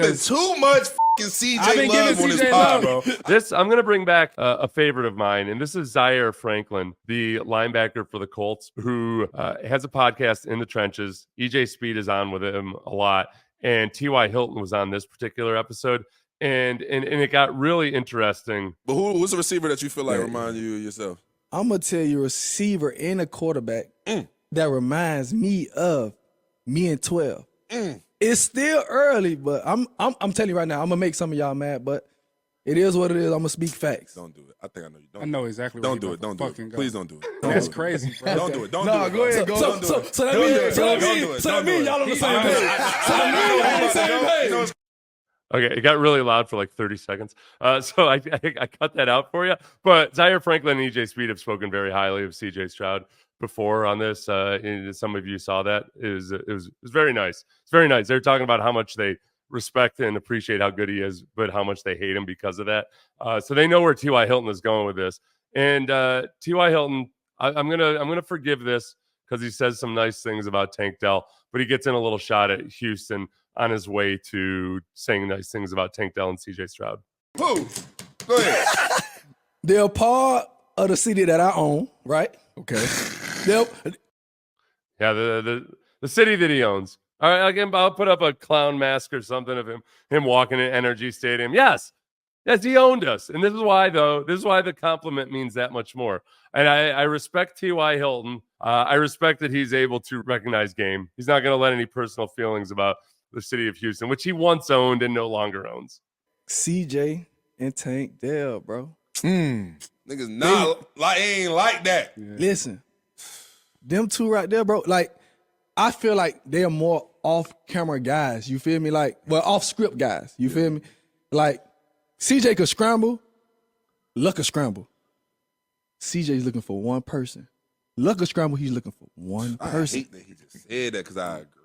been too much fucking CJ love on this pod, bro. I'm going to bring back a favorite of mine, and this is Zaire Franklin, the linebacker for the Colts, who has a podcast, In the Trenches. EJ Speed is on with him a lot, and TY Hilton was on this particular episode, and it got really interesting. But who's the receiver that you feel like reminds you of yourself? I'm going to tell you a receiver and a quarterback that reminds me of me in 12. It's still early, but I'm telling you right now, I'm going to make some of y'all mad, but it is what it is. I'm going to speak facts. Don't do it. I think I know you. Don't I know exactly don't what do it. Don't do it. Please don't do it. That's crazy, bro. Don't do it. Don't do it. Go ahead. Don't do it. So that means y'all on the same page. So that means y'all on the same page. Okay, it got really loud for like 30 seconds. So I cut that out for you. But Zaire Franklin and EJ Speed have spoken very highly of CJ Stroud before on this. Some of you saw that. It was very nice. It's very nice. They're talking about how much they respect and appreciate how good he is, but how much they hate him because of that. So they know where TY Hilton is going with this. And TY Hilton, I'm gonna forgive this because he says some nice things about Tank Dell, but he gets in a little shot at Houston on his way to saying nice things about Tank Dell and CJ Stroud. Who? Go ahead. They're a part of the city that I own, right? Okay. Yeah, the city that he owns. All right, I'll put up a clown mask or something of him walking in Energy Stadium. Yes, he owned us. And this is why the compliment means that much more. And I respect T.Y. Hilton. I respect that he's able to recognize game. He's not going to let any personal feelings about the city of Houston, which he once owned and no longer owns. CJ and Tank Dell, bro. Niggas ain't like that. Yeah. Listen, them two right there, bro. Like, I feel like they're more off-camera guys. You feel me? Like, well, off-script guys. You feel me? Like, CJ could scramble. Luck could scramble. CJ's looking for one person. Luck could scramble. He's looking for one person. I hate that he just said that because I agree.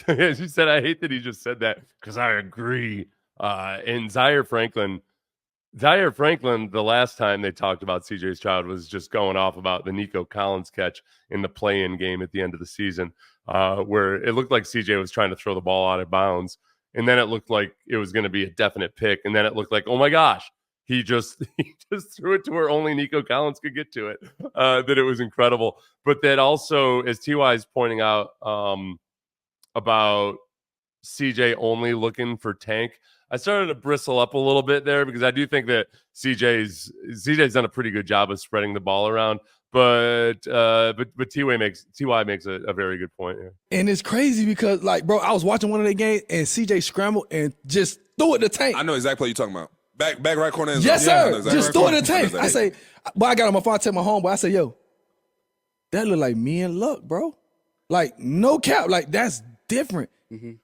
She said, I hate that he just said that because I agree. And Zaire Franklin, the last time they talked about CJ Stroud was just going off about the Nico Collins catch in the play-in game at the end of the season, where it looked like CJ was trying to throw the ball out of bounds. And then it looked like it was going to be a definite pick. And then it looked like, oh my gosh, he just threw it to where only Nico Collins could get to it. That it was incredible. But that also, as TY is pointing out, about CJ only looking for Tank, I started to bristle up a little bit there because I do think that CJ's done a pretty good job of spreading the ball around, but TY makes a very good point here. And it's crazy because, like, bro, I was watching one of their games and CJ scrambled and just threw it to Tank. I know exactly what you're talking about. Back right corner. Yes, sir. Exactly just threw it to Tank. I say, but I got on my phone, I tell my homeboy, I say, yo, that look like me and Luck, bro. Like, no cap. Like, that's different.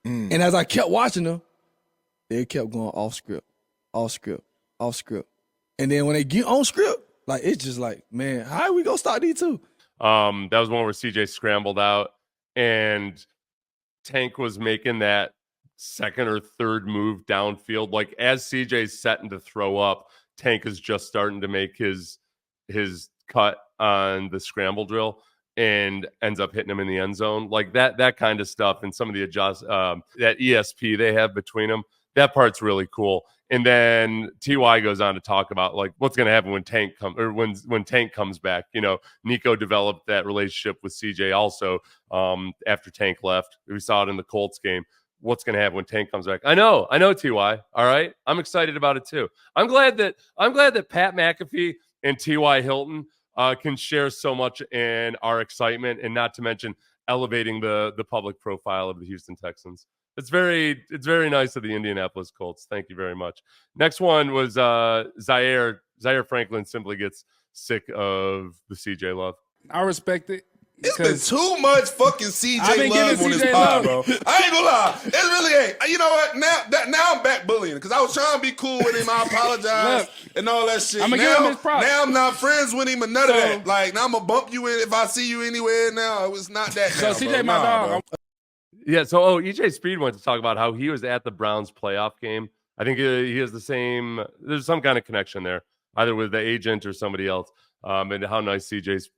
And as I kept watching them, they kept going off script. And then when they get on script, like, it's just like, man, how are we gonna start these two? That was one where CJ scrambled out and Tank was making that second or third move downfield. Like, as CJ's setting to throw up, Tank is just starting to make his cut on the scramble drill and ends up hitting him in the end zone. Like that kind of stuff, and some of the that ESP they have between them, that part's really cool. And then TY goes on to talk about like what's going to happen when Tank comes back. You know, Nico developed that relationship with CJ also after Tank left. We saw it in the Colts game. What's going to happen when Tank comes back? I know, TY. All right, I'm excited about it too. I'm glad that Pat McAfee and TY Hilton can share so much in our excitement, and not to mention elevating the public profile of the Houston Texans. It's very nice of the Indianapolis Colts. Thank you very much. Next one was Zaire Franklin simply gets sick of the CJ love. I respect it. It's been too much fucking CJ love on this pod, bro. I ain't gonna lie. It really ain't. You know what? Now I'm back bullying because I was trying to be cool with him. I apologize and all that shit. I'm gonna give him his props. Now I'm not friends with him and none of that. Like, now I'm gonna bump you in if I see you anywhere now. It was not that. So CJ, my dog. Yeah, so EJ Speed went to talk about how he was at the Browns playoff game. I think he has the same, there's some kind of connection there, either with the agent or somebody else, and how nice CJ's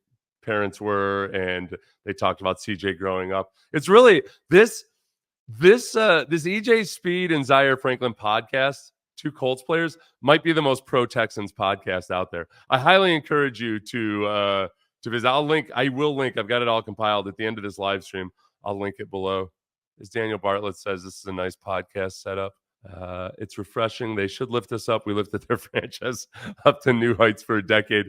parents were, and they talked about CJ growing up. It's really, this This EJ Speed and Zaire Franklin podcast, two Colts players, might be the most pro Texans podcast out there. I highly encourage you to visit. I will link. I've got it all compiled at the end of this live stream. I'll link it below. As Daniel Bartlett says, this is a nice podcast setup. It's refreshing. They should lift us up. We lifted their franchise up to new heights for a decade.